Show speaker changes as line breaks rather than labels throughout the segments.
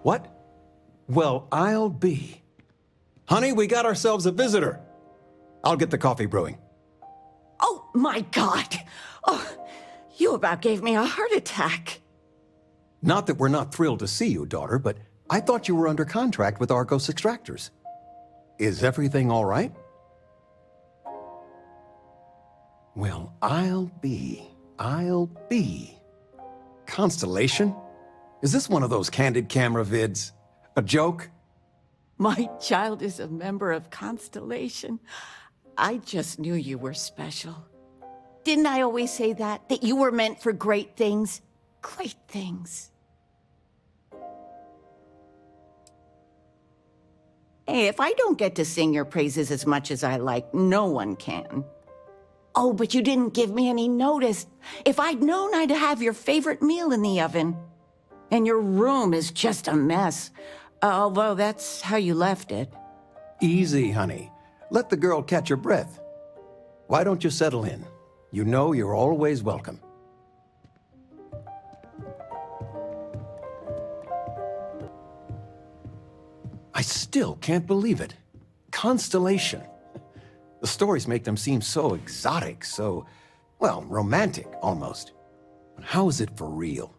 What? Well, I'll be. Honey, we got ourselves a visitor. I'll get the coffee brewing.
Oh, my God. Oh, you about gave me a heart attack.
Not that we're not thrilled to see you, daughter, but I thought you were under contract with Argos Extractors. Is everything all right? Well, I'll be. Constellation? Is this one of those candid camera vids? A joke?
My child is a member of Constellation. I just knew you were special. Didn't I always say that? That you were meant for great things? Great things. Hey, if I don't get to sing your praises as much as I like, no one can. Oh, but you didn't give me any notice. If I'd known, I'd have your favorite meal in the oven. And your room is just a mess. Although that's how you left it.
Easy, honey. Let the girl catch her breath. Why don't you settle in? You know you're always welcome. I still can't believe it. Constellation. The stories make them seem so exotic, so, well, romantic, almost. But how is it for real?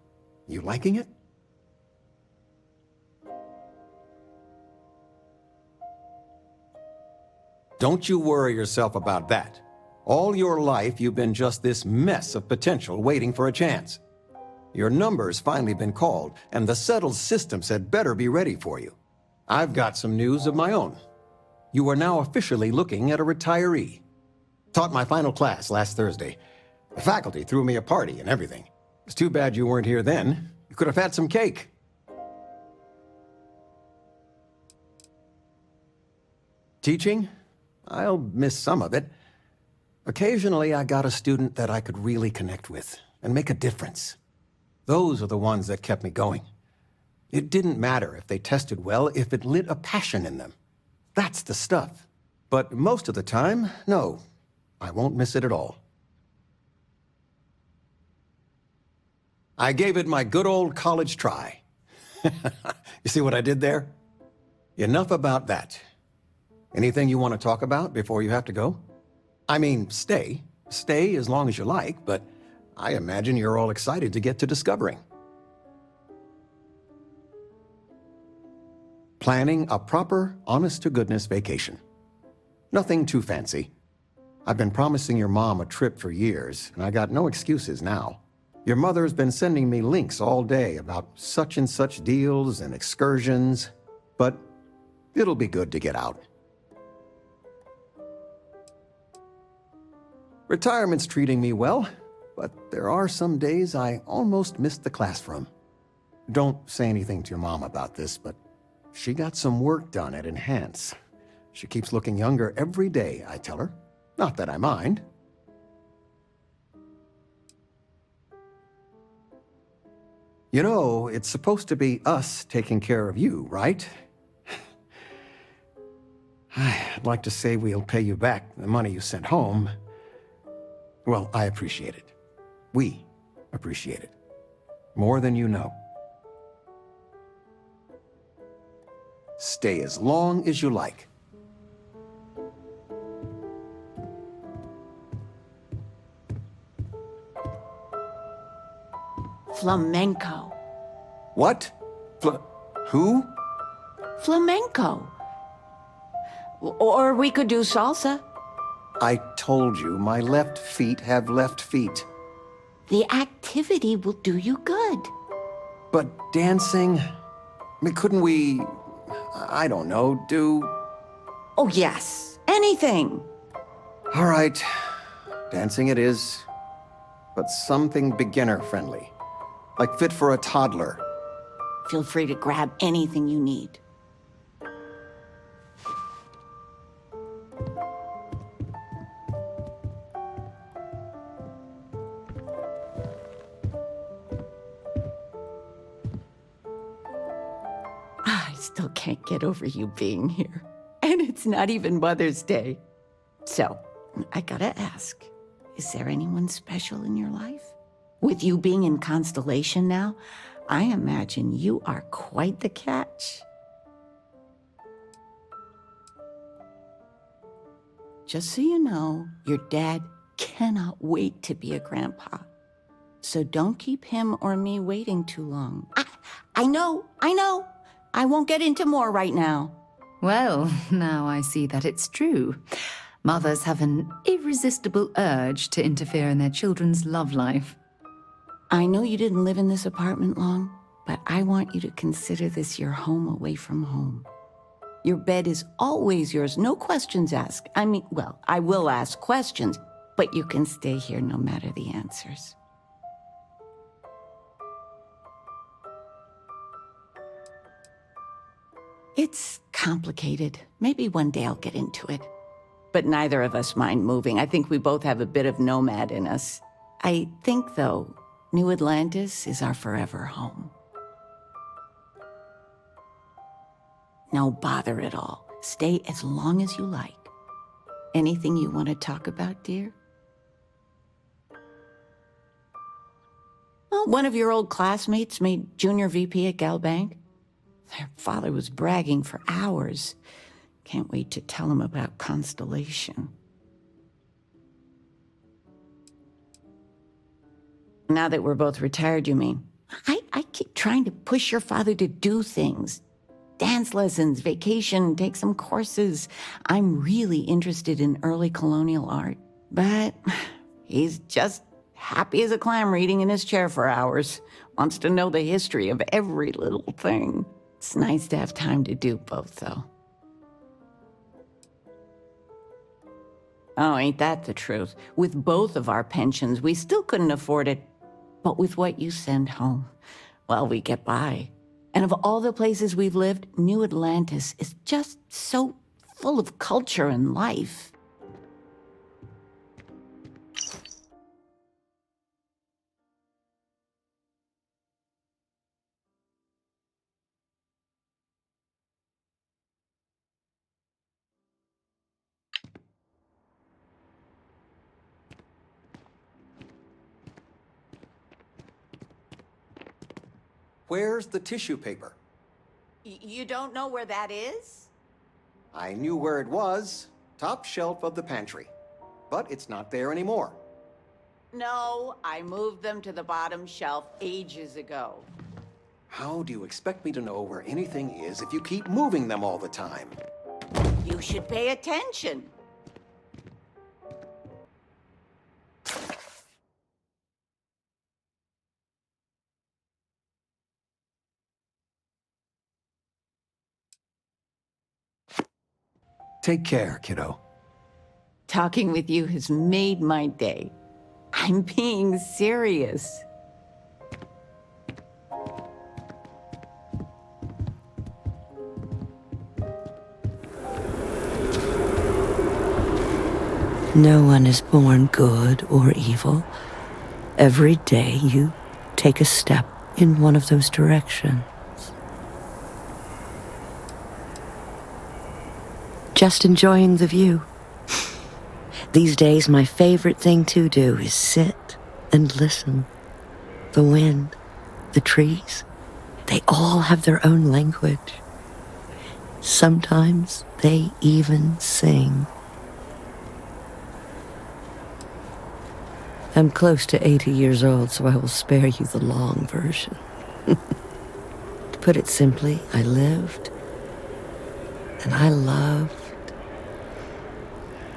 You liking it? Don't you worry yourself about that. All your life, you've been just this mess of potential waiting for a chance. Your number's finally been called, and the settled systems had better be ready for you. I've got some news of my own. You are now officially looking at a retiree. Taught my final class last Thursday. The faculty threw me a party and everything. It's too bad you weren't here then. You could have had some cake. Teaching? I'll miss some of it. Occasionally, I got a student that I could really connect with and make a difference. Those are the ones that kept me going. It didn't matter if they tested well, if it lit a passion in them. That's the stuff. But most of the time, no, I won't miss it at all. I gave it my good old college try. You see what I did there? Enough about that. Anything you want to talk about before you have to go? I mean, stay. Stay as long as you like, but I imagine you're all excited to get to discovering. Planning a proper, honest-to-goodness vacation. Nothing too fancy. I've been promising your mom a trip for years, and I got no excuses now. Your mother's been sending me links all day about such and such deals and excursions, but it'll be good to get out. Retirement's treating me well, but there are some days I almost missed the class from. Don't say anything to your mom about this, but she got some work done at Enhance. She keeps looking younger every day, I tell her. Not that I mind. You know, it's supposed to be us taking care of you, right? I'd like to say we'll pay you back the money you sent home. Well, I appreciate it. We appreciate it. More than you know. Stay as long as you like.
Flamenco.
What? Who?
Flamenco. Or we could do salsa.
I told you, my left feet have left feet.
The activity will do you good.
But dancing? I mean, couldn't we, I don't know, do...
Oh, yes. Anything.
All right. Dancing it is. But something beginner-friendly. Like fit for a toddler.
Feel free to grab anything you need. I still can't get over you being here. And it's not even Mother's Day. So, I gotta ask, is there anyone special in your life? With you being in Constellation now, I imagine you are quite the catch. Just so you know, your dad cannot wait to be a grandpa. So don't keep him or me waiting too long. I know. I won't get into more right now.
Well, now I see that it's true. Mothers have an irresistible urge to interfere in their children's love life.
I know you didn't live in this apartment long, but I want you to consider this your home away from home. Your bed is always yours, no questions asked. I mean, well, I will ask questions, but you can stay here no matter the answers. It's complicated. Maybe one day I'll get into it. But neither of us mind moving. I think we both have a bit of nomad in us. I think, though, New Atlantis is our forever home. No bother at all. Stay as long as you like. Anything you want to talk about, dear? Well, one of your old classmates made junior VP at Gal Bank. Their father was bragging for hours. Can't wait to tell him about Constellation. Now that we're both retired, you mean? I keep trying to push your father to do things. Dance lessons, vacation, take some courses. I'm really interested in early colonial art. But he's just happy as a clam reading in his chair for hours. Wants to know the history of every little thing. It's nice to have time to do both, though. Oh, ain't that the truth? With both of our pensions, we still couldn't afford it. But with what you send home, well, we get by. And of all the places we've lived, New Atlantis is just so full of culture and life.
Where's the tissue paper?
You don't know where that is?
I knew where it was. Top shelf of the pantry. But it's not there anymore.
No, I moved them to the bottom shelf ages ago.
How do you expect me to know where anything is if you keep moving them all the time?
You should pay attention.
Take care, kiddo.
Talking with you has made my day. I'm being serious.
No one is born good or evil. Every day you take a step in one of those directions. Just enjoying the view. These days, my favorite thing to do is sit and listen. The wind, the trees, they all have their own language. Sometimes they even sing. I'm close to 80 years old, so I will spare you the long version. To put it simply, I lived, and I loved.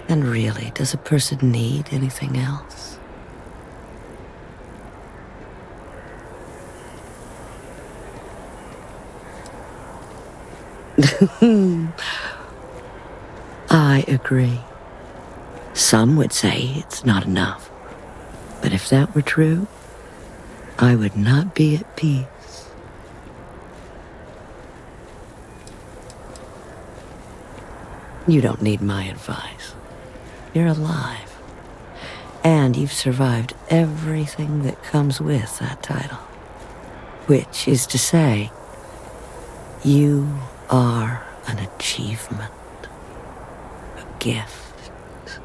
And really, does a person need anything else? I agree. Some would say it's not enough. But if that were true, I would not be at peace. You don't need my advice. You're alive. And you've survived everything that comes with that title. Which is to say, you are an achievement. A gift.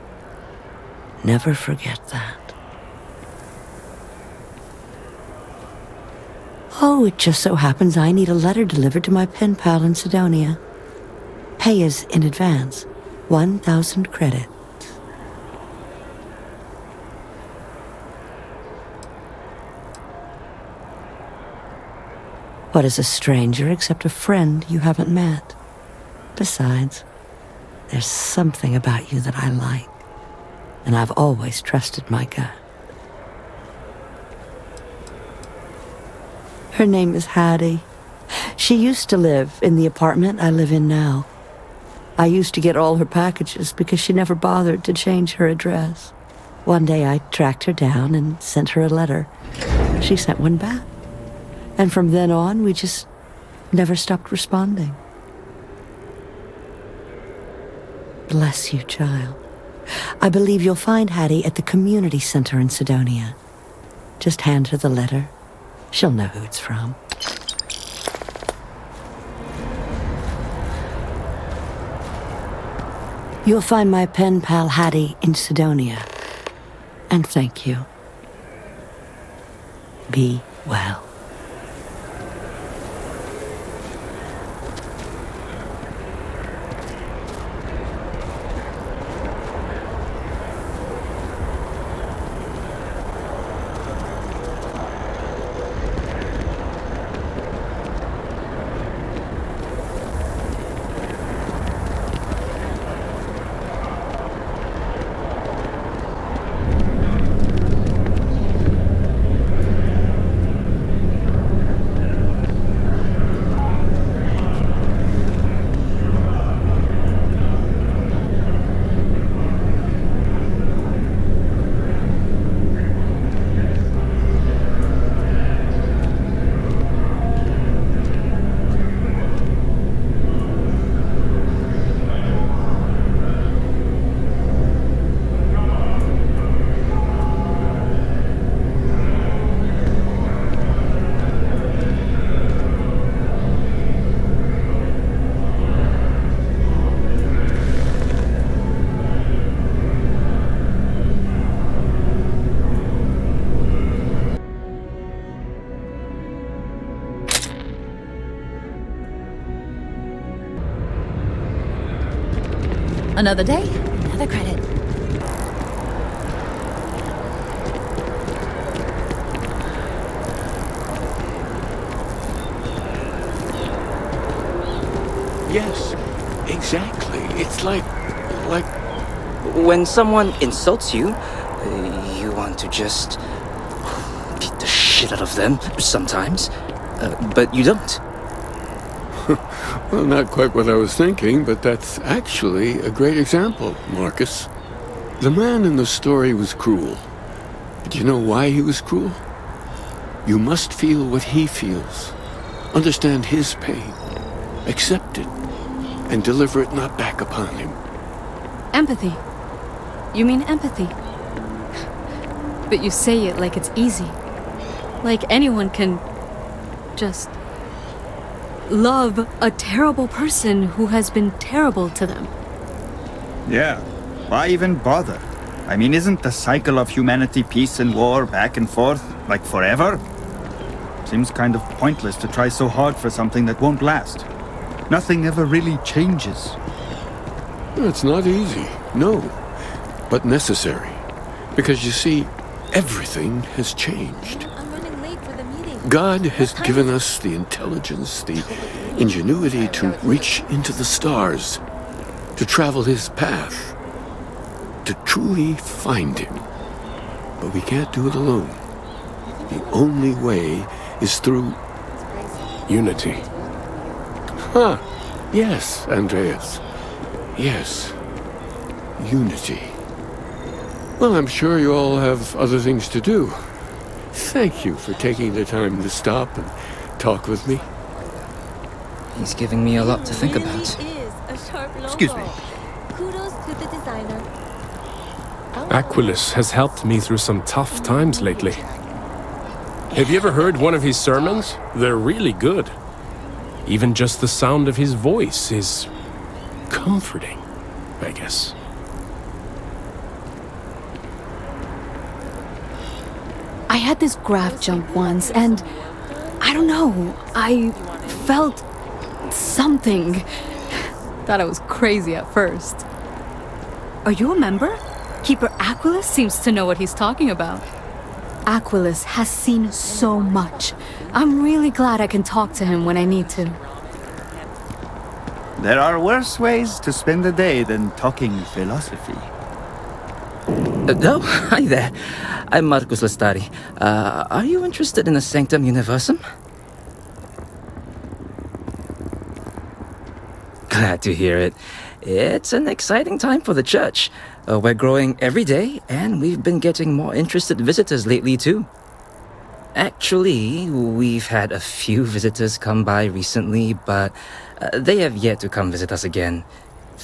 Never forget that. Oh, it just so happens I need a letter delivered to my pen pal in Sidonia. Pay is in advance. 1,000 credit. What is a stranger except a friend you haven't met? Besides, there's something about you that I like, and I've always trusted my gut. Her name is Hattie. She used to live in the apartment I live in now. I used to get all her packages because she never bothered to change her address. One day I tracked her down and sent her a letter. She sent one back. And from then on, we just never stopped responding. Bless you, child. I believe you'll find Hattie at the community center in Sidonia. Just hand her the letter. She'll know who it's from. You'll find my pen pal Hattie in Sidonia. And thank you. Be well.
Another day, another credit.
Yes, exactly. It's like...
When someone insults you, you want to just beat the shit out of them sometimes, but you don't.
Well, not quite what I was thinking, but that's actually a great example, Marcus. The man in the story was cruel. But you know why he was cruel? You must feel what he feels. Understand his pain. Accept it. And deliver it not back upon him.
Empathy. You mean empathy? But you say it like it's easy. Like anyone can just love a terrible person who has been terrible to them.
Yeah, why even bother? I mean, isn't the cycle of humanity peace and war back and forth, like forever? Seems kind of pointless to try so hard for something that won't last. Nothing ever really changes.
It's not easy, no, but necessary. Because you see, everything has changed.
I'm running late for the meeting.
God has given us the intelligence, the ingenuity to reach into the stars, to travel his path, to truly find him. But we can't do it alone. The only way is through unity. Huh. Yes, Andreas. Yes. Unity. Well, I'm sure you all have other things to do. Thank you for taking the time to stop and talk with me.
He's giving me a lot to think about.
Excuse me.
Kudos to the designer.
Aquilus has helped me through some tough times lately. Have you ever heard one of his sermons? They're really good. Even just the sound of his voice is comforting, I guess.
I had this graph jump once, and I don't know. I felt something. Thought I was crazy at first. Are you a member? Keeper Aquilus seems to know what he's talking about. Aquilus has seen so much. I'm really glad I can talk to him when I need to.
There are worse ways to spend the day than talking philosophy.
Oh, hi there. I'm Marcus Lestari. Are you interested in the Sanctum Universum? Glad to hear it. It's an exciting time for the church. We're growing every day, and we've been getting more interested visitors lately, too. Actually, we've had a few visitors come by recently, but they have yet to come visit us again.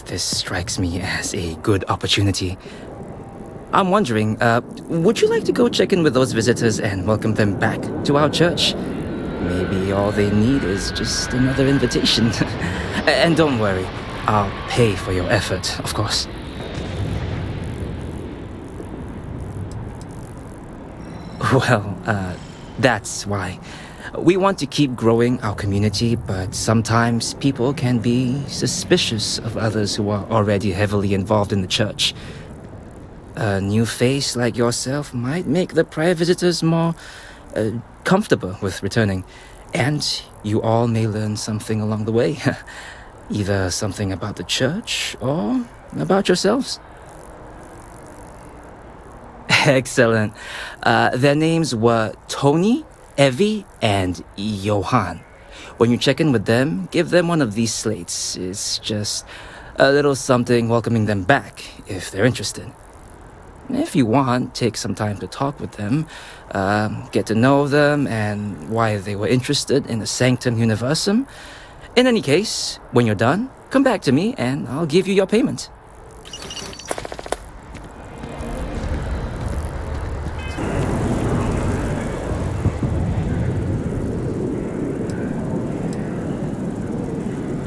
This strikes me as a good opportunity. I'm wondering, would you like to go check in with those visitors and welcome them back to our church? Maybe all they need is just another invitation. And don't worry, I'll pay for your effort, of course. Well, that's why. We want to keep growing our community, but sometimes people can be suspicious of others who are already heavily involved in the church. A new face like yourself might make the prior visitors more comfortable with returning, and you all may learn something along the way. Either something about the church or about yourselves. Excellent. Their names were Tony, Evie, and Johan. When you check in with them, give them one of these slates. It's just a little something welcoming them back if they're interested. If you want, take some time to talk with them, get to know them and why they were interested in the Sanctum Universum. In any case, when you're done, come back to me and I'll give you your payment.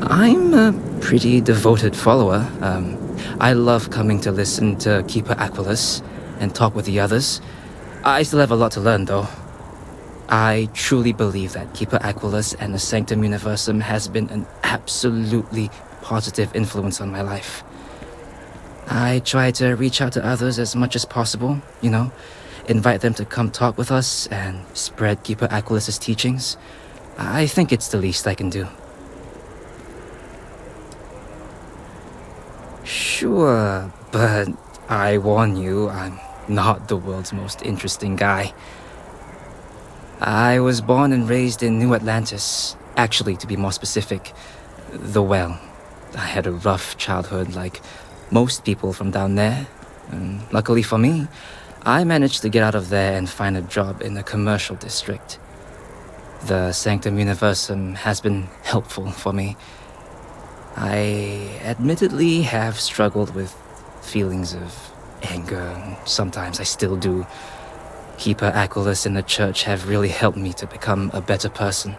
I'm a pretty devoted follower. I love coming to listen to Keeper Aquilus and talk with the others. I still have a lot to learn, though. I truly believe that Keeper Aquilus and the Sanctum Universum has been an absolutely positive influence on my life. I try to reach out to others as much as possible, invite them to come talk with us and spread Keeper Aquilus's teachings. I think it's the least I can do. Sure, but I warn you, I'm not the world's most interesting guy. I was born and raised in New Atlantis. Actually, to be more specific, the Well. I had a rough childhood like most people from down there. And luckily for me, I managed to get out of there and find a job in the commercial district. The Sanctum Universum has been helpful for me. I admittedly have struggled with feelings of anger, and sometimes I still do. Keeper Aquilus and the church have really helped me to become a better person.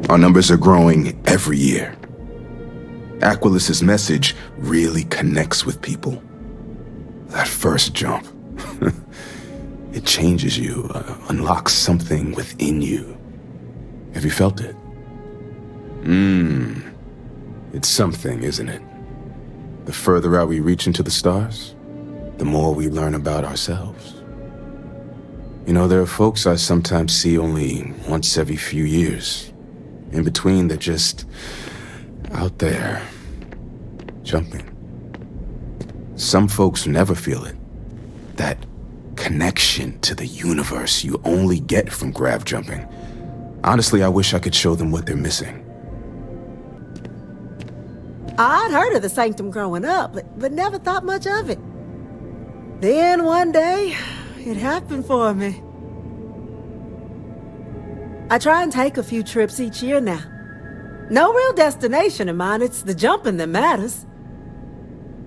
Our numbers are growing every year. Aquilus's message really connects with people. That first jump, it changes you, unlocks something within you. Have you felt it? It's something, isn't it? The further out we reach into the stars, the more we learn about ourselves. You know, there are folks I sometimes see only once every few years. In between, they're just out there, jumping. Some folks never feel it. That connection to the universe you only get from grav jumping. Honestly, I wish I could show them what they're missing.
I'd heard of the Sanctum growing up, but never thought much of it. Then one day, it happened for me. I try and take a few trips each year now. No real destination in mind, it's the jumping that matters.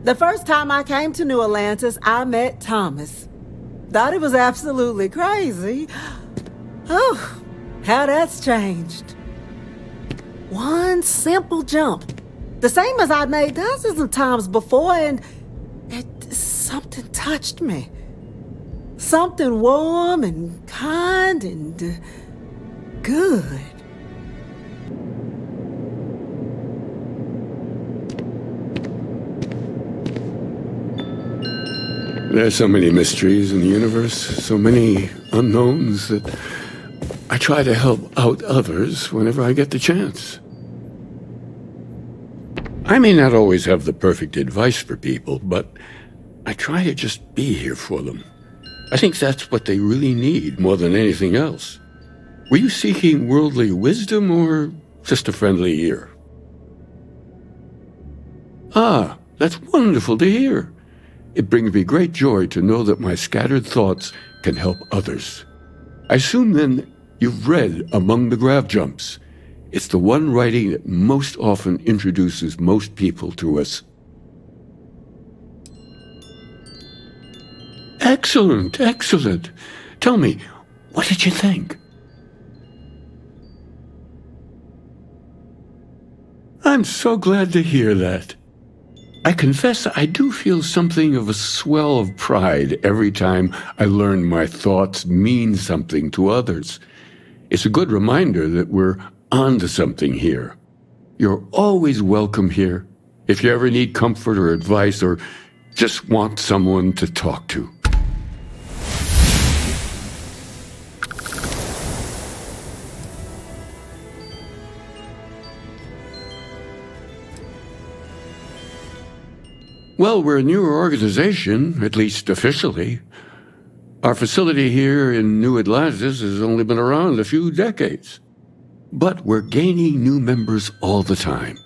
The first time I came to New Atlantis, I met Thomas. Thought it was absolutely crazy. Oh, how that's changed. One simple jump. The same as I'd made dozens of times before, and something touched me. Something warm and kind and good.
There's so many mysteries in the universe, so many unknowns that I try to help out others whenever I get the chance. I may not always have the perfect advice for people, but I try to just be here for them. I think that's what they really need more than anything else. Were you seeking worldly wisdom or just a friendly ear? Ah, that's wonderful to hear. It brings me great joy to know that my scattered thoughts can help others. I assume then you've read Among the Grav Jumps. It's the one writing that most often introduces most people to us. Excellent, excellent. Tell me, what did you think? I'm so glad to hear that. I confess I do feel something of a swell of pride every time I learn my thoughts mean something to others. It's a good reminder that we're onto something here. You're always welcome here if you ever need comfort or advice or just want someone to talk to. Well, we're a newer organization, at least officially. Our facility here in New Atlantis has only been around a few decades. But we're gaining new members all the time.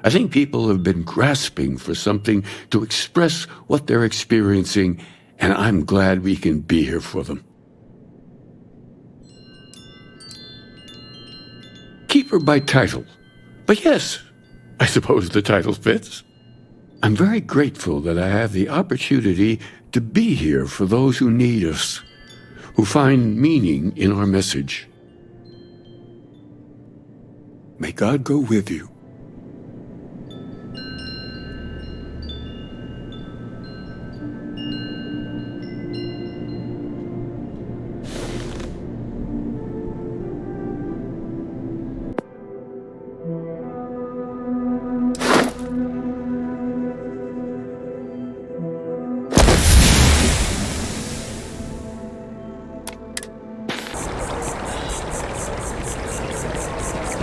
I think people have been grasping for something to express what they're experiencing, and I'm glad we can be here for them. Keeper by title. But yes, I suppose the title fits. I'm very grateful that I have the opportunity to be here for those who need us, who find meaning in our message. May God go with you.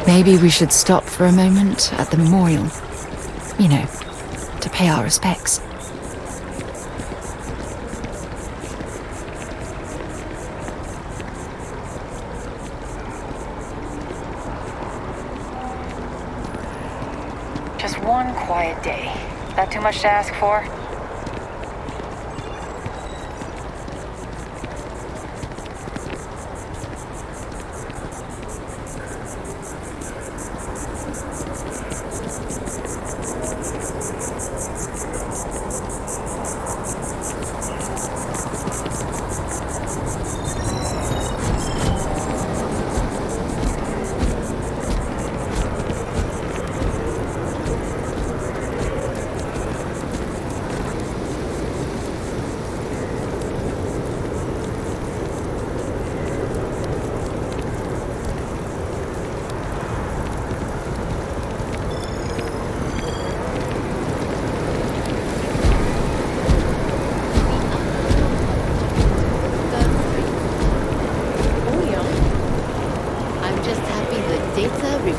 Maybe we should stop for a moment at the memorial. You know, to pay our respects.
Just one quiet day. That too much to ask for?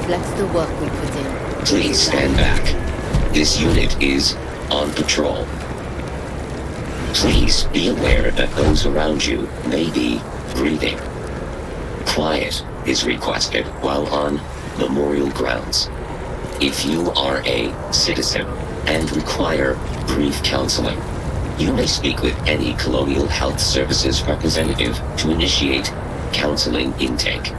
reflects the work we put in.
Please stand back. This unit is on patrol. Please be aware that those around you may be breathing. Quiet is requested while on memorial grounds. If you are a citizen and require brief counseling, you may speak with any Colonial Health Services representative to initiate counseling intake.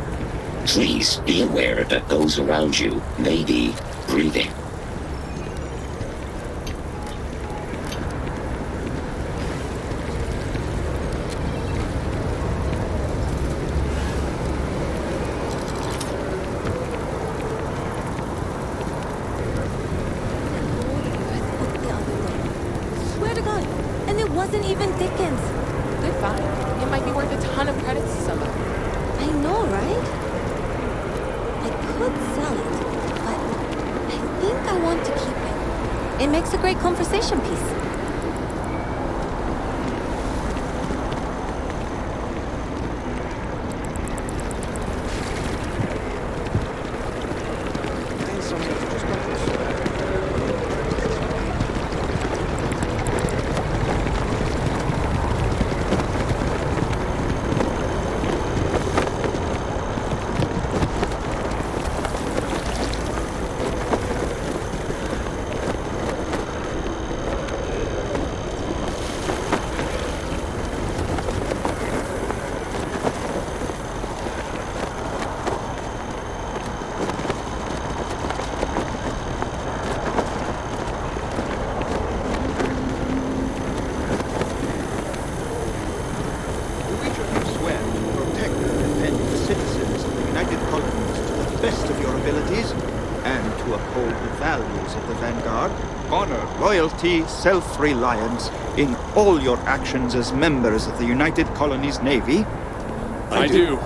Please be aware that those around you may be breathing.
Swear to God, and it wasn't even Dickens.
Good find. It might be worth a ton of credits to somebody.
I know, right? I could sell it, but I think I want to keep it. It makes a great conversation piece.
Self-reliance in all your actions as members of the United Colonies Navy?
I do.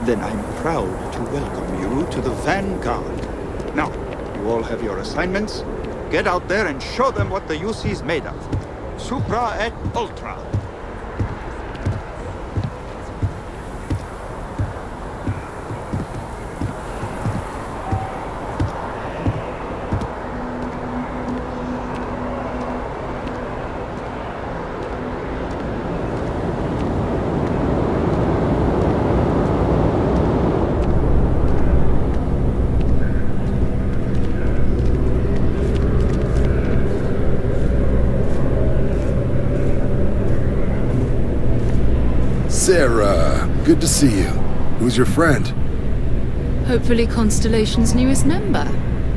Then I'm proud to welcome you to the Vanguard. Now, you all have your assignments. Get out there and show them what the UC's made of. Supra et Ultra.
Sarah, good to see you. Who's your friend?
Hopefully Constellation's newest member.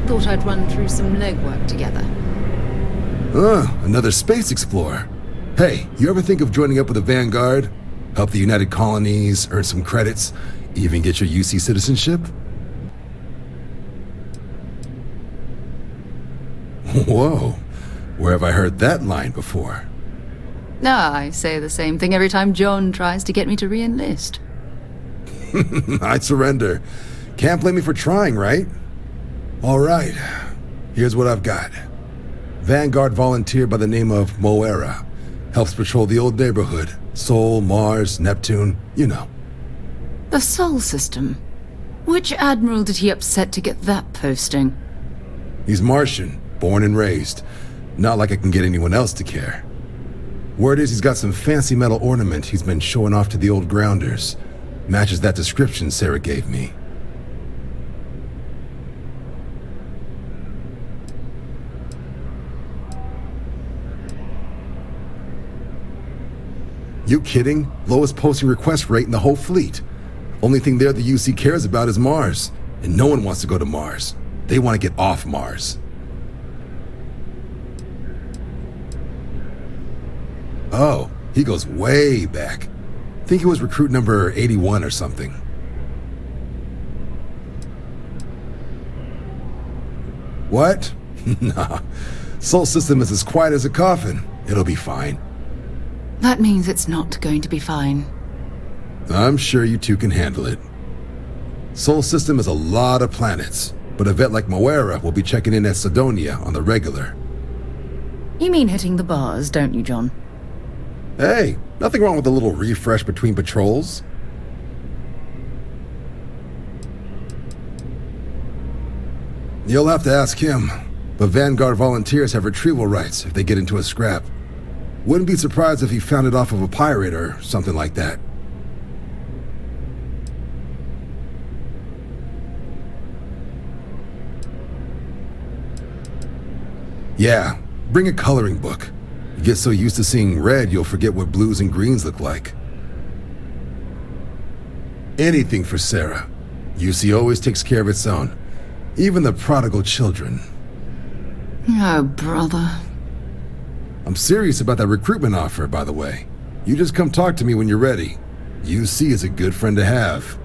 Thought I'd run through some legwork together.
Another space explorer. Hey, you ever think of joining up with the Vanguard? Help the United Colonies, earn some credits, even get your UC citizenship? Whoa, where have I heard that line before?
I say the same thing every time John tries to get me to re-enlist.
I'd surrender. Can't blame me for trying, right? All right, here's what I've got. Vanguard volunteer by the name of Moira. Helps patrol the old neighborhood. Sol, Mars, Neptune, you know.
The Sol system? Which admiral did he upset to get that posting?
He's Martian, born and raised. Not like I can get anyone else to care. Word is he's got some fancy metal ornament he's been showing off to the old grounders. Matches that description Sarah gave me. You kidding? Lowest posting request rate in the whole fleet. Only thing there the UC cares about is Mars. And no one wants to go to Mars. They want to get off Mars. Oh, he goes way back. Think he was recruit number 81 or something. What? Nah. Sol system is as quiet as a coffin. It'll be fine.
That means it's not going to be fine.
I'm sure you two can handle it. Sol system is a lot of planets, but a vet like Moira will be checking in at Sidonia on the regular.
You mean hitting the bars, don't you, John?
Hey, nothing wrong with a little refresh between patrols. You'll have to ask him. But Vanguard volunteers have retrieval rights if they get into a scrap. Wouldn't be surprised if he found it off of a pirate or something like that. Yeah, bring a coloring book. You get so used to seeing red, you'll forget what blues and greens look like. Anything for Sarah. UC always takes care of its own. Even the prodigal children.
Oh, brother.
I'm serious about that recruitment offer, by the way. You just come talk to me when you're ready. UC is a good friend to have.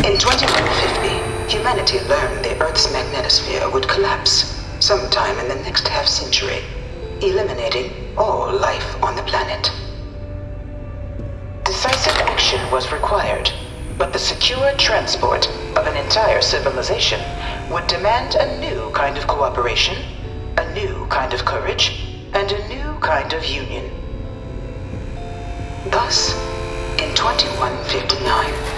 In 2150, humanity learned the Earth's magnetosphere would collapse sometime in the next half-century, eliminating all life on the planet. Decisive action was required, but the secure transport of an entire civilization would demand a new kind of cooperation, a new kind of courage, and a new kind of union. Thus, in 2159,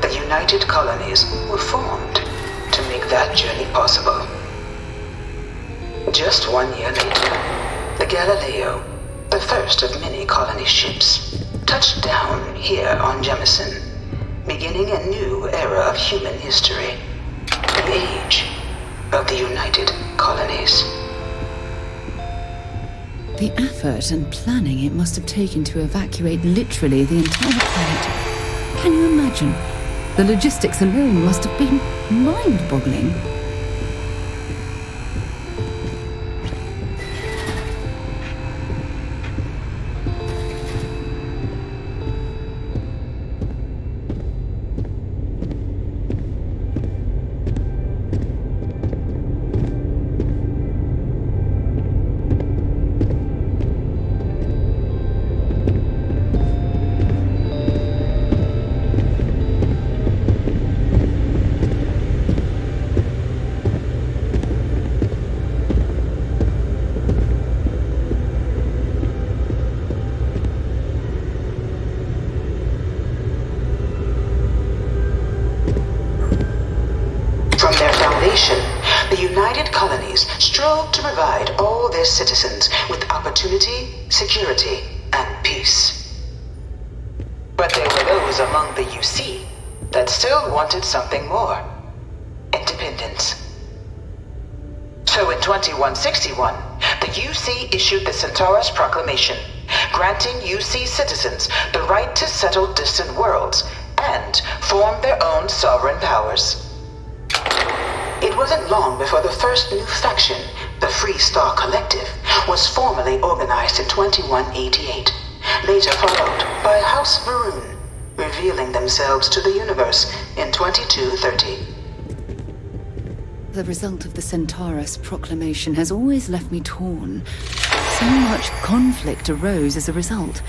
the United Colonies were formed to make that journey possible. Just 1 year later, the Galileo, the first of many colony ships, touched down here on Jemison, beginning a new era of human history, the age of the United Colonies.
The effort and planning it must have taken to evacuate literally the entire planet. Can you imagine? The logistics alone must have been mind-boggling.
The United Colonies strove to provide all their citizens with opportunity, security, and peace. But there were those among the UC that still wanted something more. Independence. So in 2161, the UC issued the Centaurus Proclamation, granting UC citizens the right to settle distant worlds and form their own sovereign powers. It wasn't long before the first new faction, the Free Star Collective, was formally organized in 2188, later followed by House Varun, revealing themselves to the universe in 2230.
The result of the Centaurus Proclamation has always left me torn. So much conflict arose as a result.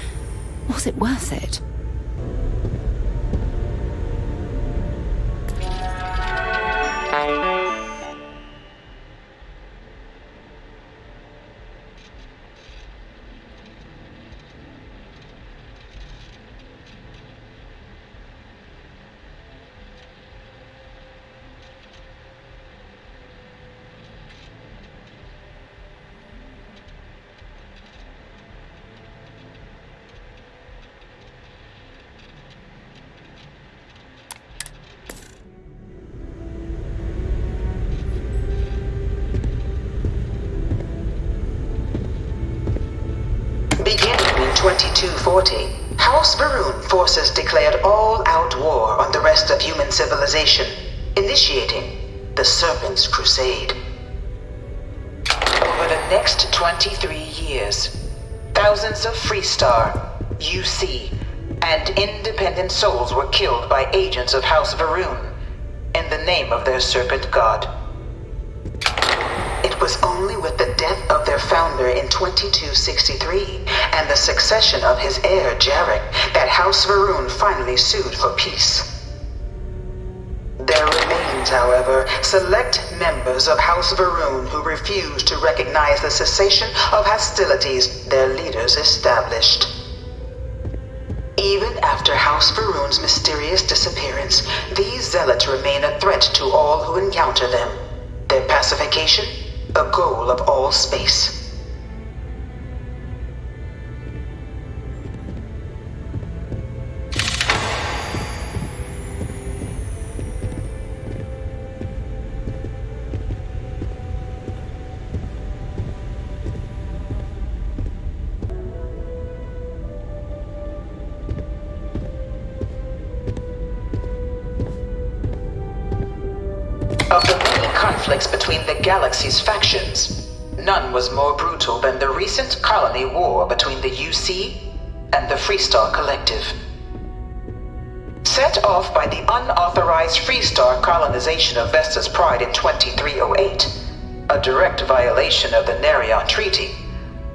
Was it worth it?
2240, House Varun forces declared all-out war on the rest of human civilization, initiating the Serpent's Crusade. Over the next 23 years, thousands of Freestar, UC, and independent souls were killed by agents of House Varun in the name of their serpent god. It was only with the death of their founder in 2263 and the succession of his heir Jarek that House Varun finally sued for peace. There remains, however, select members of House Varun who refuse to recognize the cessation of hostilities their leaders established. Even after House Varun's mysterious disappearance, these zealots remain a threat to all who encounter them. Their pacification, a goal of all space. Of the many conflicts between the galaxy's factions, none was more brutal than the recent colony war between the UC and the Freestar Collective. Set off by the unauthorized Freestar colonization of Vesta's Pride in 2308, a direct violation of the Nerion Treaty,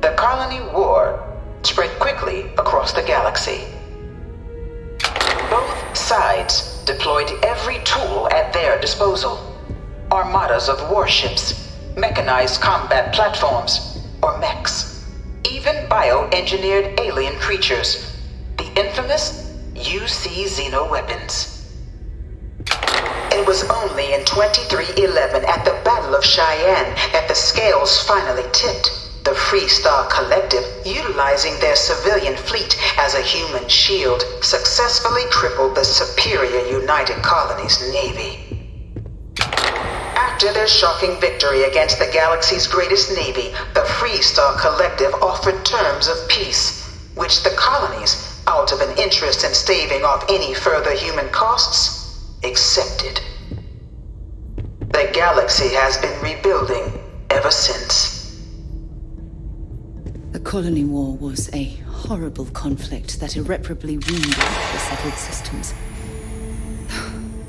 the colony war spread quickly across the galaxy. Both sides deployed every tool at their disposal. Armadas of warships, mechanized combat platforms, or mechs, even bioengineered alien creatures, the infamous UC xeno-weapons. It was only in 2311 at the Battle of Cheyenne that the scales finally tipped. The Freestar Collective, utilizing their civilian fleet as a human shield, successfully crippled the superior United Colonies Navy. After their shocking victory against the galaxy's greatest navy, the Freestar Collective offered terms of peace, which the colonies, out of an interest in staving off any further human costs, accepted. The galaxy has been rebuilding ever since.
The colony war was a horrible conflict that irreparably wounded the settled systems.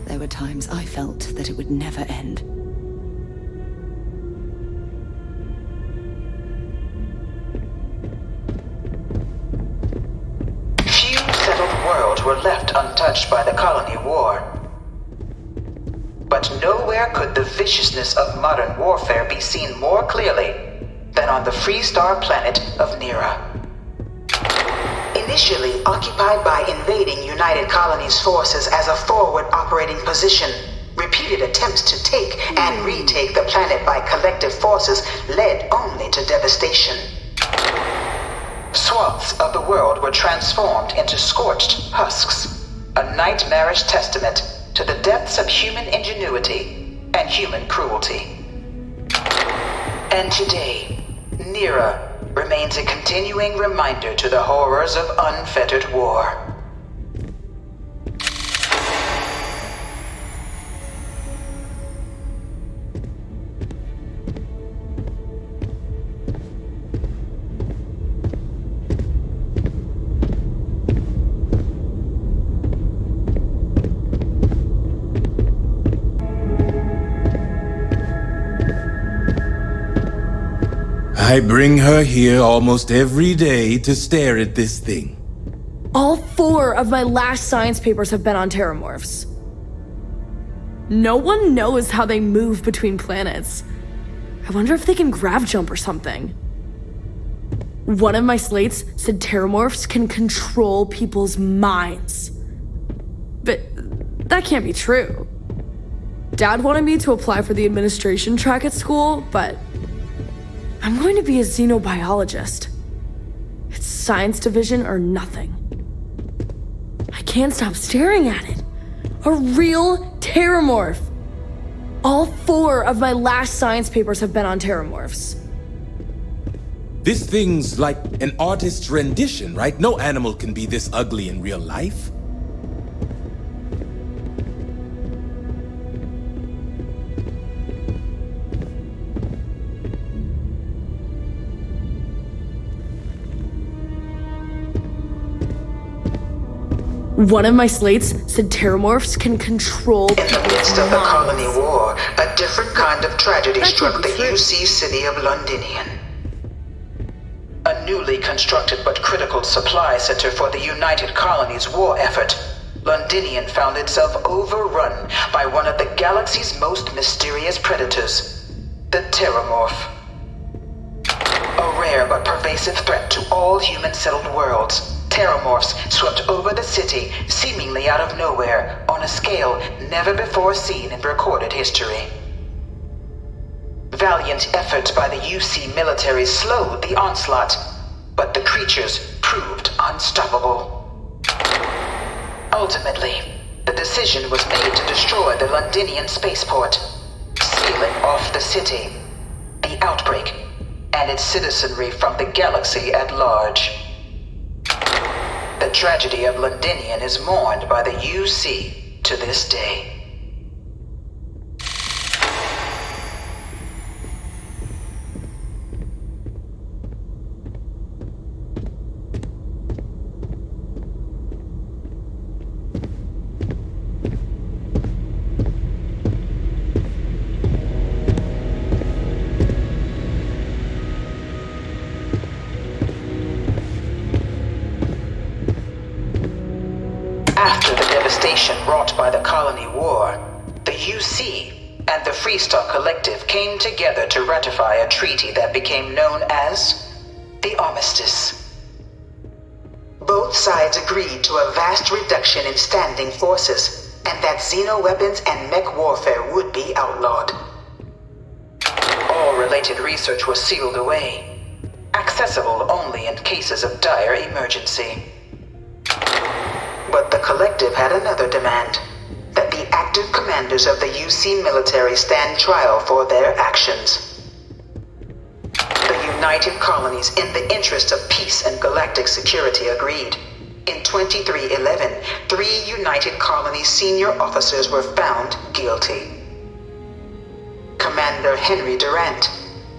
There were times I felt that it would never end.
Few settled worlds were left untouched by the colony war. But nowhere could the viciousness of modern warfare be seen more clearly than on the Freestar planet of Nera. Initially occupied by invading United Colonies forces as a forward operating position, repeated attempts to take and retake the planet by collective forces led only to devastation. Swaths of the world were transformed into scorched husks, a nightmarish testament to the depths of human ingenuity and human cruelty. And today, Nera remains a continuing reminder to the horrors of unfettered war.
I bring her here almost every day to stare at this thing.
All 4 of my last science papers have been on terramorphs. No one knows how they move between planets. I wonder if they can grav jump or something. One of my slates said terramorphs can control people's minds. But that can't be true. Dad wanted me to apply for the administration track at school, but I'm going to be a xenobiologist. It's science division or nothing. I can't stop staring at it. A real terramorph. All 4 of my last science papers have been on terramorphs.
This thing's like an artist's rendition, right? No animal can be this ugly in real life.
One of my slates said terramorphs can control
In the
people's
midst of the
minds.
colony war, a different kind of tragedy struck the UC city of Londinian. A newly constructed but critical supply center for the United Colonies' war effort, Londinian found itself overrun by one of the galaxy's most mysterious predators, the Terramorph. A rare but pervasive threat to all human-settled worlds, Terramorphs swept over the city, seemingly out of nowhere, on a scale never before seen in recorded history. Valiant efforts by the UC military slowed the onslaught, but the creatures proved unstoppable. Ultimately, the decision was made to destroy the Londinian spaceport, sealing off the city, the outbreak, and its citizenry from the galaxy at large. The tragedy of Londinian is mourned by the UC to this day. After the devastation wrought by the colony war, the UC and the Freestar Collective came together to ratify a treaty that became known as the Armistice. Both sides agreed to a vast reduction in standing forces, and that xenoweapons and mech warfare would be outlawed. All related research was sealed away, accessible only in cases of dire emergency. But the Collective had another demand, that the active commanders of the UC military stand trial for their actions. The United Colonies, in the interest of peace and galactic security, agreed. In 2311, 3 United Colonies senior officers were found guilty. Commander Henry Durant,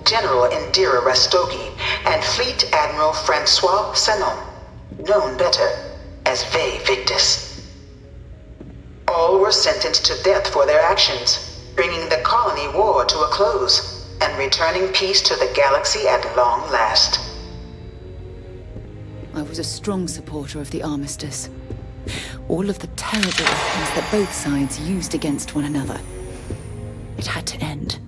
General Indira Rastogi, and Fleet Admiral Francois Sanon, known better as Ve Victus. All were sentenced to death for their actions, bringing the colony war to a close and returning peace to the galaxy at long last.
I was a strong supporter of the armistice. All of the terrible weapons that both sides used against one another. It had to end.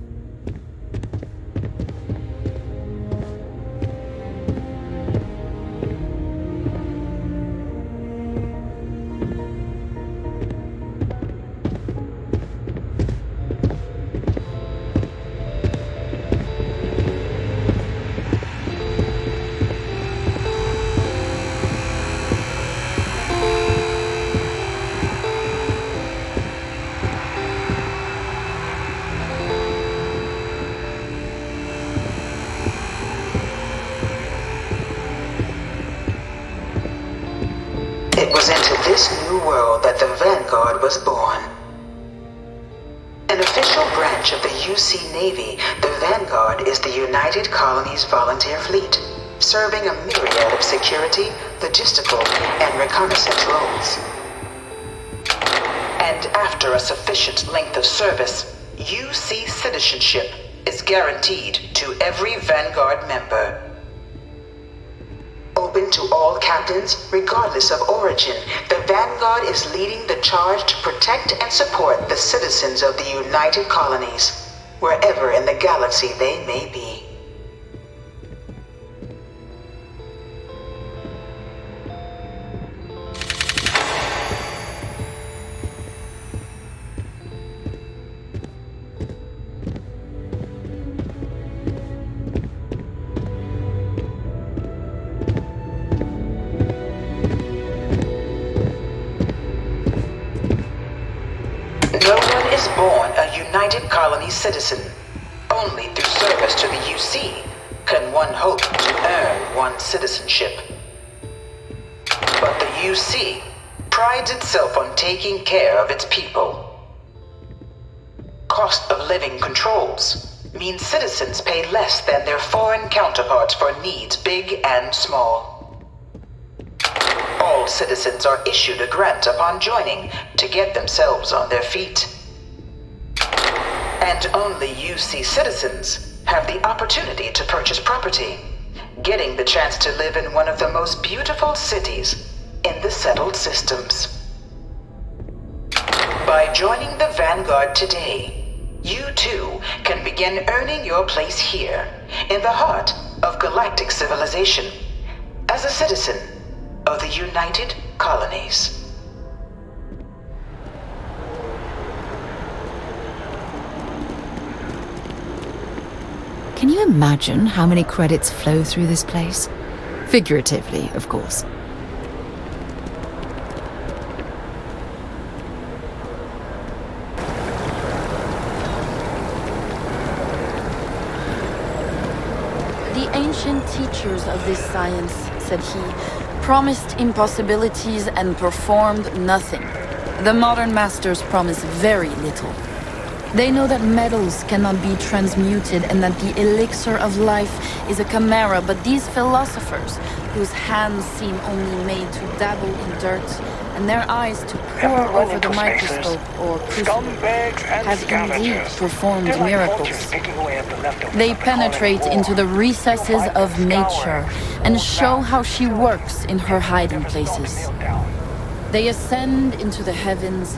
It was into this new world that the Vanguard was born. An official branch of the UC Navy, the Vanguard is the United Colonies Volunteer Fleet, serving a myriad of security, logistical, and reconnaissance roles. And after a sufficient length of service, UC citizenship is guaranteed to every Vanguard member. Open to all captains, regardless of origin, the Vanguard is leading the charge to protect and support the citizens of the United Colonies, wherever in the galaxy they may be. No one is born a United Colonies citizen. Only through service to the UC can one hope to earn one's citizenship. But the UC prides itself on taking care of its people. Cost of living controls means citizens pay less than their foreign counterparts for needs big and small. All citizens are issued a grant upon joining to get themselves on their feet. And only UC citizens have the opportunity to purchase property, getting the chance to live in one of the most beautiful cities in the settled systems. By joining the Vanguard today, you too can begin earning your place here, in the heart of galactic civilization, as a citizen of the United Colonies.
Can you imagine how many credits flow through this place? Figuratively, of course.
The ancient teachers of this science, said he, promised impossibilities and performed nothing. The modern masters promise very little. They know that metals cannot be transmuted and that the elixir of life is a chimera, but these philosophers, whose hands seem only made to dabble in dirt and their eyes to pore over the microscope or crucible, have indeed performed miracles. They penetrate into the recesses of nature and show how she works in her hiding places. They ascend into the heavens.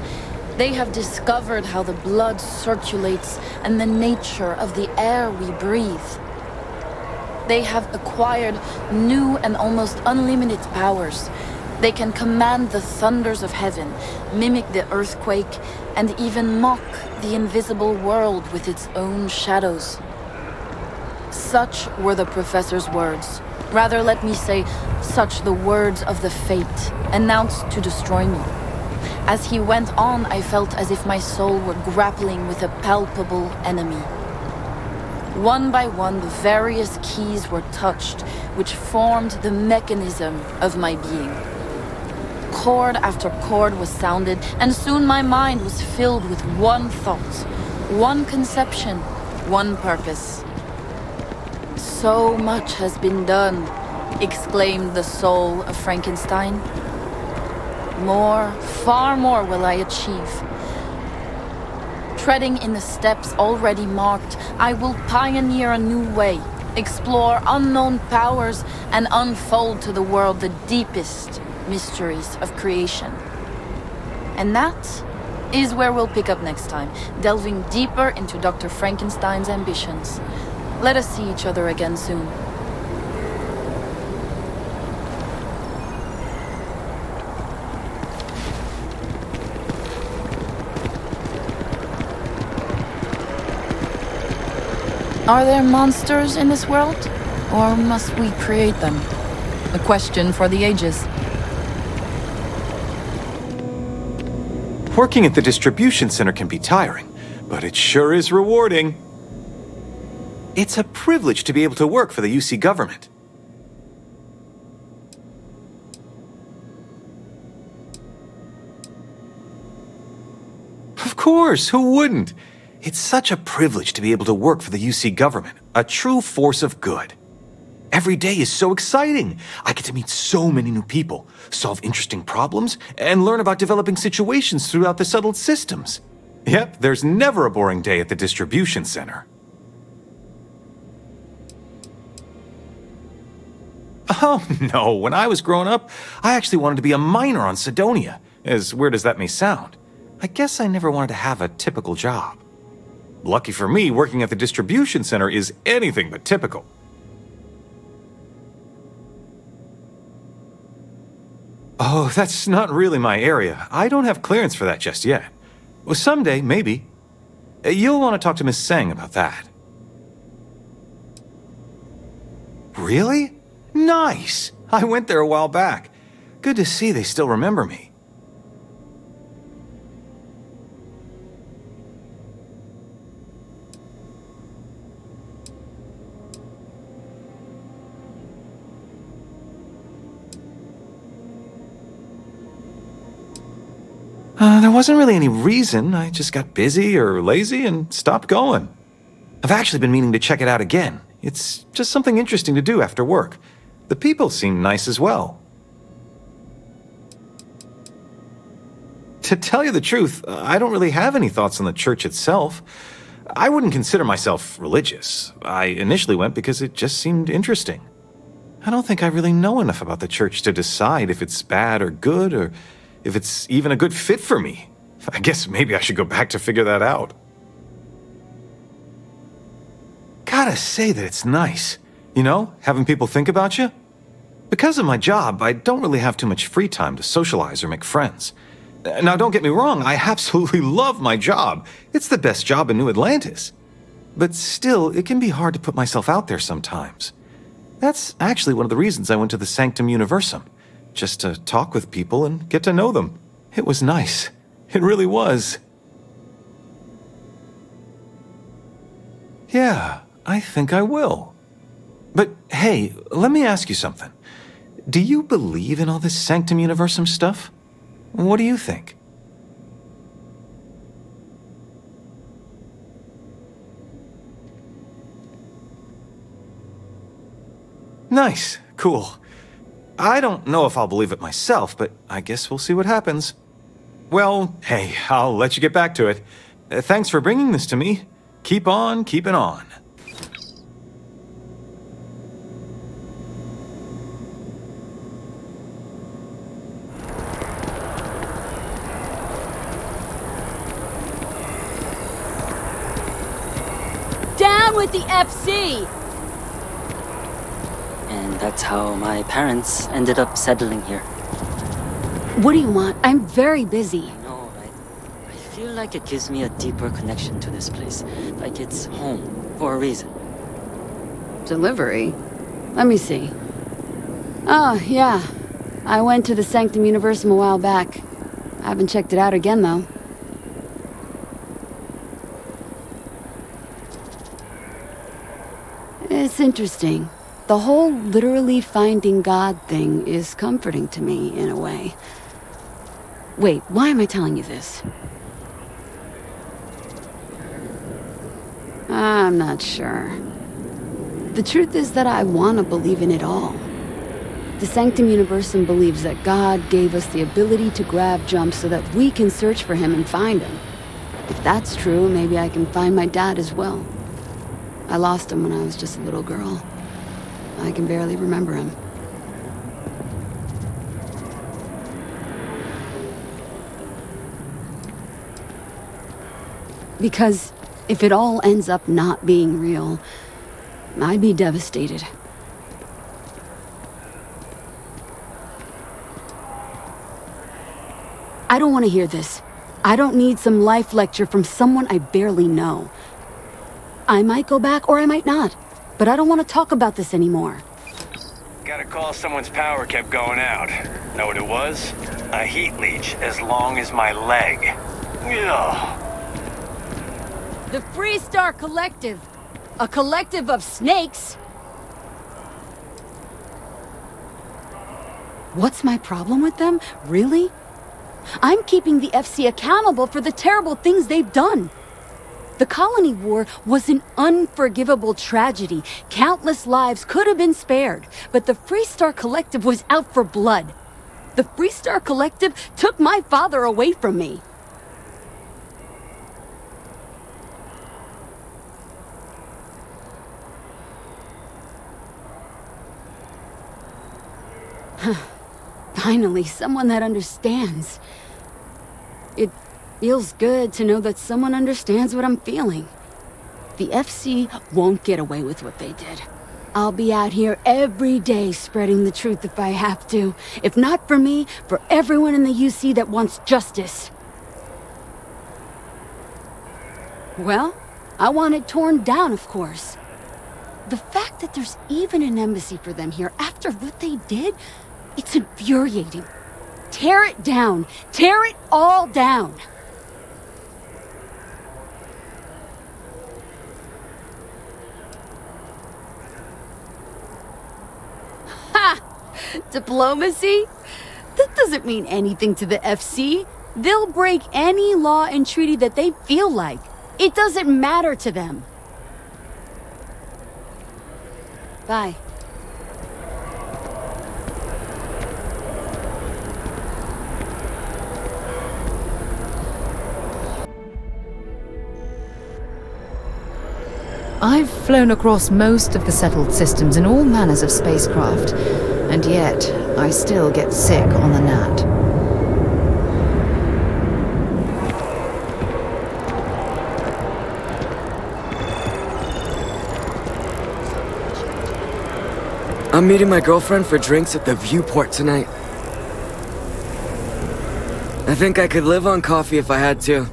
They have discovered how the blood circulates and the nature of the air we breathe. They have acquired new and almost unlimited powers. They can command the thunders of heaven, mimic the earthquake, and even mock the invisible world with its own shadows. Such were the professor's words. Rather, let me say, such the words of the fate, announced to destroy me. As he went on, I felt as if my soul were grappling with a palpable enemy. One by one, the various keys were touched, which formed the mechanism of my being. Chord after chord was sounded, and soon my mind was filled with one thought, one conception, one purpose. So much has been done, exclaimed the soul of Frankenstein. More, far more will I achieve. Treading in the steps already marked, I will pioneer a new way, explore unknown powers, and unfold to the world the deepest mysteries of creation. And that is where we'll pick up next time, delving deeper into Dr. Frankenstein's ambitions. Let us see each other again soon. Are there monsters in this world? Or must we create them? A question for the ages.
Working at the distribution center can be tiring, but it sure is rewarding. It's a privilege to be able to work for the UC government. Of course, who wouldn't? It's such a privilege to be able to work for the UC government, a true force of good. Every day is so exciting. I get to meet so many new people, solve interesting problems, and learn about developing situations throughout the settled systems. Yep, there's never a boring day at the distribution center. Oh no, when I was growing up, I actually wanted to be a miner on Sidonia, as weird as that may sound. I guess I never wanted to have a typical job. Lucky for me, working at the distribution center is anything but typical. Oh, that's not really my area. I don't have clearance for that just yet. Well, someday, maybe. You'll want to talk to Miss Sang about that. Really? Nice! I went there a while back. Good to see they still remember me. There wasn't really any reason. I just got busy or lazy and stopped going. I've actually been meaning to check it out again. It's just something interesting to do after work. The people seem nice as well. To tell you the truth, I don't really have any thoughts on the church itself. I wouldn't consider myself religious. I initially went because it just seemed interesting. I don't think I really know enough about the church to decide if it's bad or good, or if it's even a good fit for me. I guess maybe I should go back to figure that out. Gotta say that it's nice, you know, having people think about you. Because of my job, I don't really have too much free time to socialize or make friends. Now, don't get me wrong, I absolutely love my job. It's the best job in New Atlantis. But still, it can be hard to put myself out there sometimes. That's actually one of the reasons I went to the Sanctum Universum, just to talk with people and get to know them. It was nice. It really was. Yeah, I think I will. But hey, let me ask you something. Do you believe in all this Sanctum Universum stuff? What do you think? Nice. Cool. I don't know if I'll believe it myself, but I guess we'll see what happens. Well, hey, I'll let you get back to it. Thanks for bringing this to me. Keep on keeping on.
Down with the FC!
And that's how my parents ended up settling here.
What do you want? I'm very busy.
I know, right? I feel like it gives me a deeper connection to this place. Like it's home, for a reason.
Delivery? Let me see. Oh, yeah. I went to the Sanctum Universum a while back. I haven't checked it out again, though. It's interesting. The whole literally finding God thing is comforting to me, in a way. Wait, why am I telling you this? I'm not sure. The truth is that I want to believe in it all. The Sanctum Universum believes that God gave us the ability to grab jump so that we can search for him and find him. If that's true, maybe I can find my dad as well. I lost him when I was just a little girl. I can barely remember him. Because if it all ends up not being real, I'd be devastated. I don't want to hear this. I don't need some life lecture from someone I barely know. I might go back or I might not, but I don't want to talk about this anymore.
Got a call someone's power kept going out. Know what it was? A heat leech as long as my leg. Ugh.
The Freestar Collective. A collective of snakes. What's my problem with them? Really? I'm keeping the FC accountable for the terrible things they've done. The Colony War was an unforgivable tragedy. Countless lives could have been spared, but the Freestar Collective was out for blood. The Freestar Collective took my father away from me. Finally, someone that understands. It feels good to know that someone understands what I'm feeling. The FC won't get away with what they did. I'll be out here every day spreading the truth if I have to. If not for me, for everyone in the UC that wants justice. Well, I want it torn down, of course. The fact that there's even an embassy for them here after what they did, it's infuriating. Tear it down. Tear it all down. Ha! Diplomacy? That doesn't mean anything to the FC. They'll break any law and treaty that they feel like. It doesn't matter to them. Bye.
I've flown across most of the settled systems in all manners of spacecraft, and yet I still get sick on the Nat.
I'm meeting my girlfriend for drinks at the viewport tonight. I think I could live on coffee if I had to.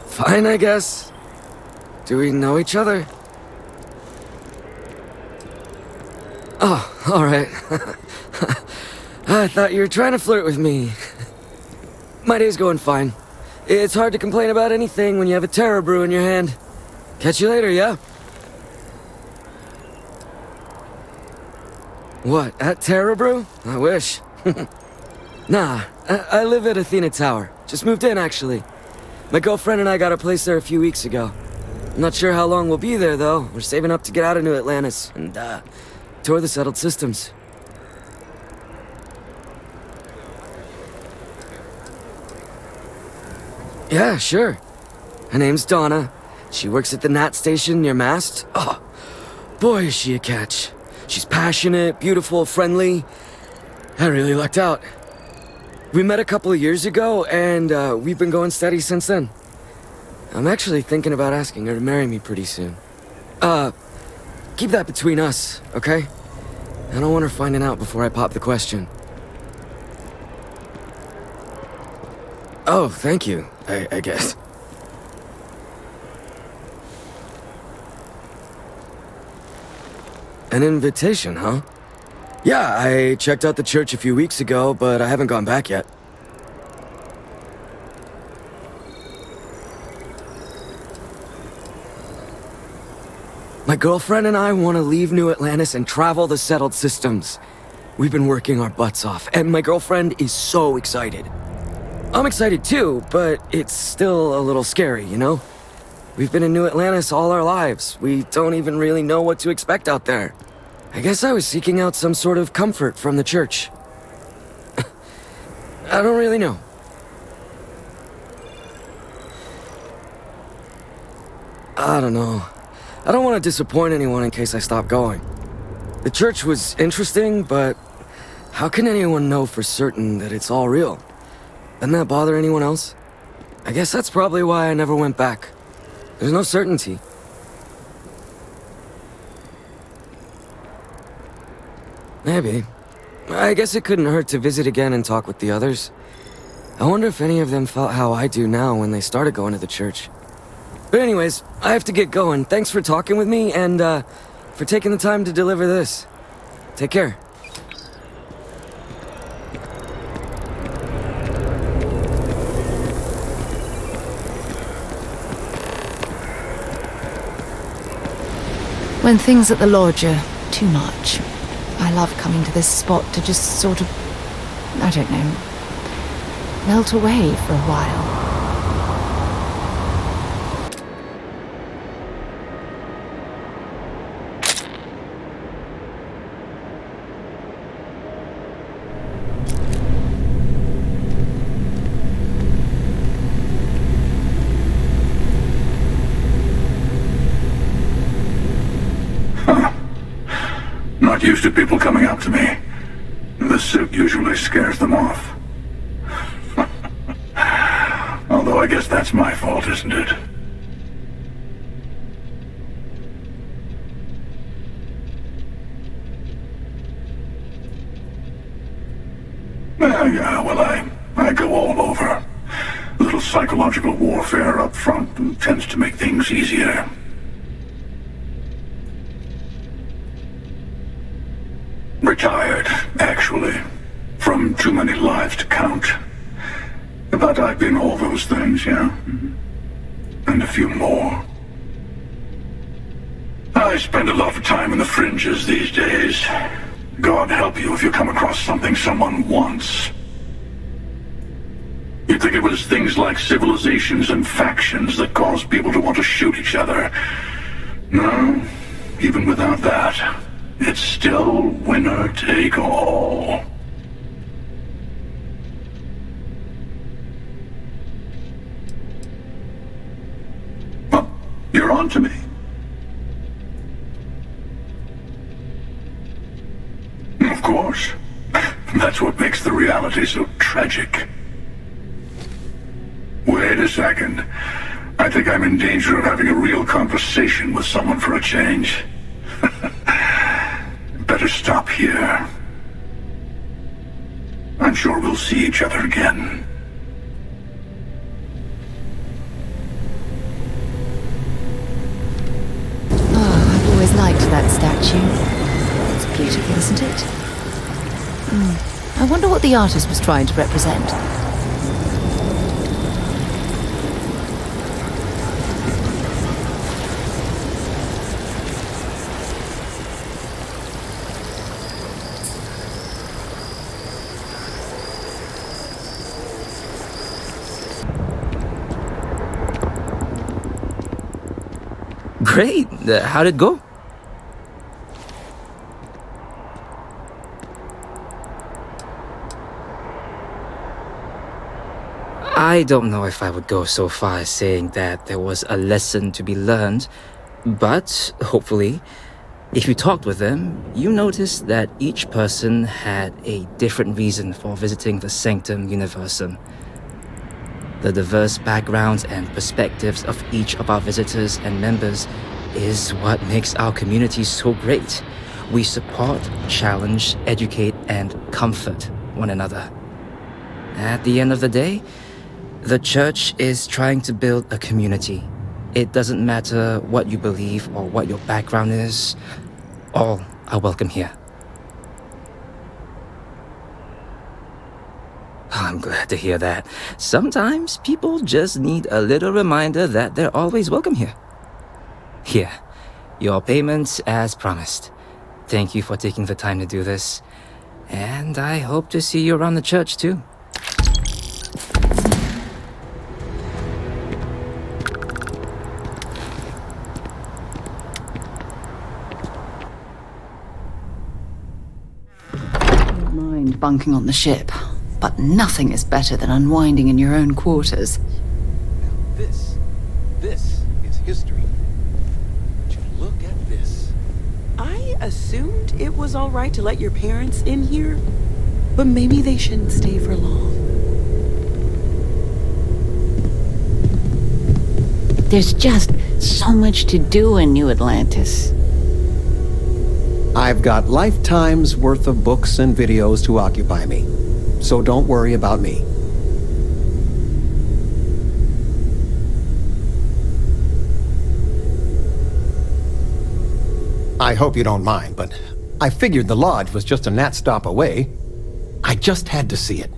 Fine, I guess. Do we know each other? Oh, alright. I thought you were trying to flirt with me. My day's going fine. It's hard to complain about anything when you have a Terror Brew in your hand. Catch you later, yeah? What, at Terror Brew? I wish. Nah, I live at Athena Tower. Just moved in, actually. My girlfriend and I got a place there a few weeks ago. I'm not sure how long we'll be there, though. We're saving up to get out of New Atlantis and, tour the settled systems. Yeah, sure. Her name's Donna. She works at the Nat station near Mast. Oh, boy, is she a catch. She's passionate, beautiful, friendly. I really lucked out. We met a couple of years ago, and we've been going steady since then. I'm actually thinking about asking her to marry me pretty soon. Keep that between us, okay? I don't want her finding out before I pop the question. Oh, thank you, I guess. An invitation, huh? Yeah, I checked out the church a few weeks ago, but I haven't gone back yet. My girlfriend and I want to leave New Atlantis and travel the settled systems. We've been working our butts off, and my girlfriend is so excited. I'm excited too, but it's still a little scary, you know? We've been in New Atlantis all our lives. We don't even really know what to expect out there. I guess I was seeking out some sort of comfort from the church. I don't really know. I don't know. I don't want to disappoint anyone in case I stop going. The church was interesting, but how can anyone know for certain that it's all real? Doesn't that bother anyone else? I guess that's probably why I never went back. There's no certainty. Maybe. I guess it couldn't hurt to visit again and talk with the others. I wonder if any of them felt how I do now when they started going to the church. But anyways, I have to get going. Thanks for talking with me and, for taking the time to deliver this. Take care.
When things at the lodge are too much, I love coming to this spot to just sort of, I don't know, melt away for a while.
Not used to people coming up to me. The suit usually scares them off. Although I guess that's my fault, isn't it? Yeah, well, I go all over. A little psychological warfare up front tends to make things easier. Retired, actually. From too many lives to count. But I've been all those things, yeah? And a few more. I spend a lot of time in the fringes these days. God help you if you come across something someone wants. You'd think it was things like civilizations and factions that cause people to want to shoot each other. No, even without that, it's still winner take all. Well, you're on to me. Of course. That's what makes the reality so tragic. Wait a second. I think I'm in danger of having a real conversation with someone for a change. Better stop here. I'm sure we'll see each other again.
Oh, I've always liked that statue. It's beautiful, isn't it? I wonder what the artist was trying to represent.
Great. How'd it go? I don't know if I would go so far as saying that there was a lesson to be learned, but hopefully, if you talked with them, you noticed that each person had a different reason for visiting the Sanctum Universum. The diverse backgrounds and perspectives of each of our visitors and members is what makes our community so great. We support, challenge, educate, and comfort one another. At the end of the day, the church is trying to build a community. It doesn't matter what you believe or what your background is. All are welcome here. I'm glad to hear that. Sometimes people just need a little reminder that they're always welcome here. Here, your payment as promised. Thank you for taking the time to do this. And I hope to see you around the church too.
Don't mind bunking on the ship, but nothing is better than unwinding in your own quarters.
This is history. Would you look at this?
I assumed it was all right to let your parents in here, but maybe they shouldn't stay for long.
There's just so much to do in New Atlantis.
I've got lifetimes worth of books and videos to occupy me, so don't worry about me. I hope you don't mind, but I figured the lodge was just a gnat stop away. I just had to see it.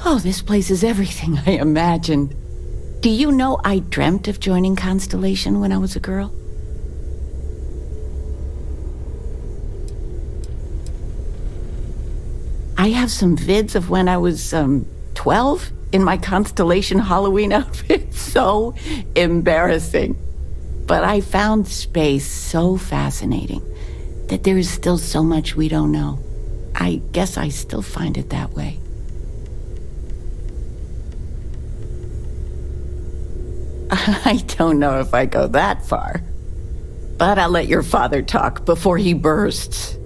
Oh, this place is everything I imagined. Do you know I dreamt of joining Constellation when I was a girl? I have some vids of when I was 12 in my Constellation Halloween outfit. So embarrassing. But I found space so fascinating that there is still so much we don't know. I guess I still find it that way. I don't know if I go that far. But I'll let your father talk before he bursts.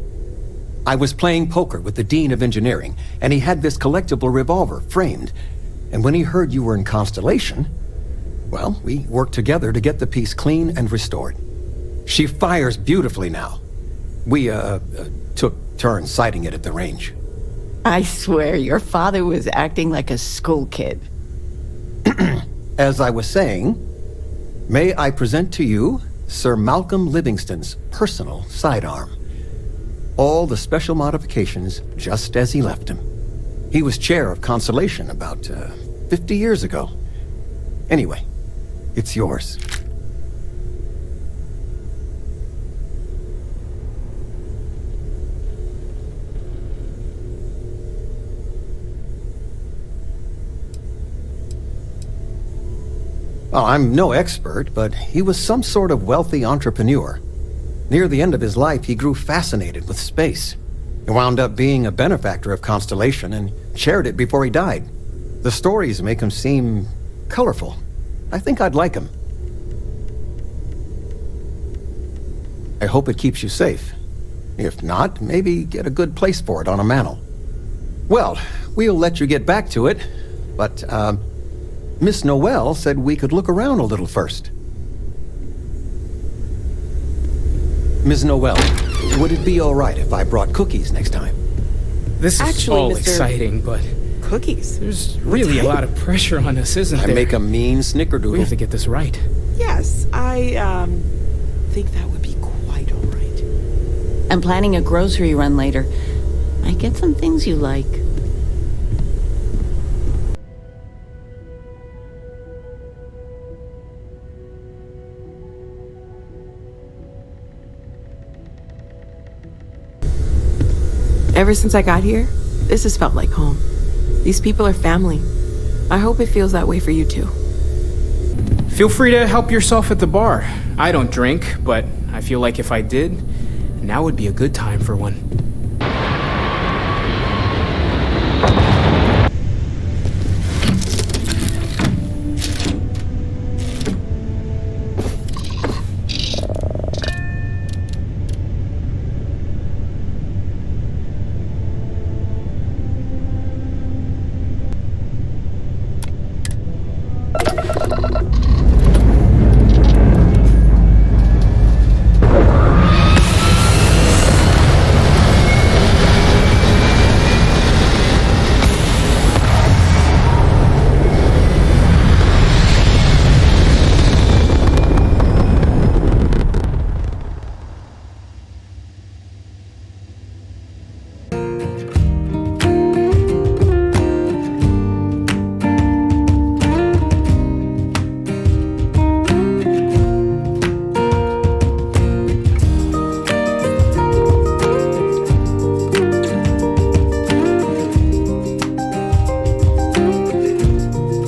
I was playing poker with the Dean of Engineering, and he had this collectible revolver framed. And when he heard you were in Constellation, well, we worked together to get the piece clean and restored. She fires beautifully now. We, took turns sighting it at the range.
I swear your father was acting like a school kid.
As I was saying, may I present to you Sir Malcolm Livingston's personal sidearm. All the special modifications just as he left him. He was chair of Constellation about 50 years ago. Anyway, it's yours. Well, I'm no expert, but he was some sort of wealthy entrepreneur. Near the end of his life, he grew fascinated with space. He wound up being a benefactor of Constellation and shared it before he died. The stories make him seem colorful. I think I'd like him. I hope it keeps you safe. If not, maybe get a good place for it on a mantle. Well, we'll let you get back to it, but, Miss Noel said we could look around a little first. Ms. Noel, would it be all right if I brought cookies next time?
This is
Actually,
all
Mr.
exciting, but
Cookies?
there's really a lot of pressure on us, isn't there?
I make a mean snickerdoodle.
We have to get this right.
Yes, I think that would be quite all right.
I'm planning a grocery run later. I get some things you like.
Ever since I got here, this has felt like home. These people are family. I hope it feels that way for you too.
Feel free to help yourself at the bar. I don't drink, but I feel like if I did, now would be a good time for one.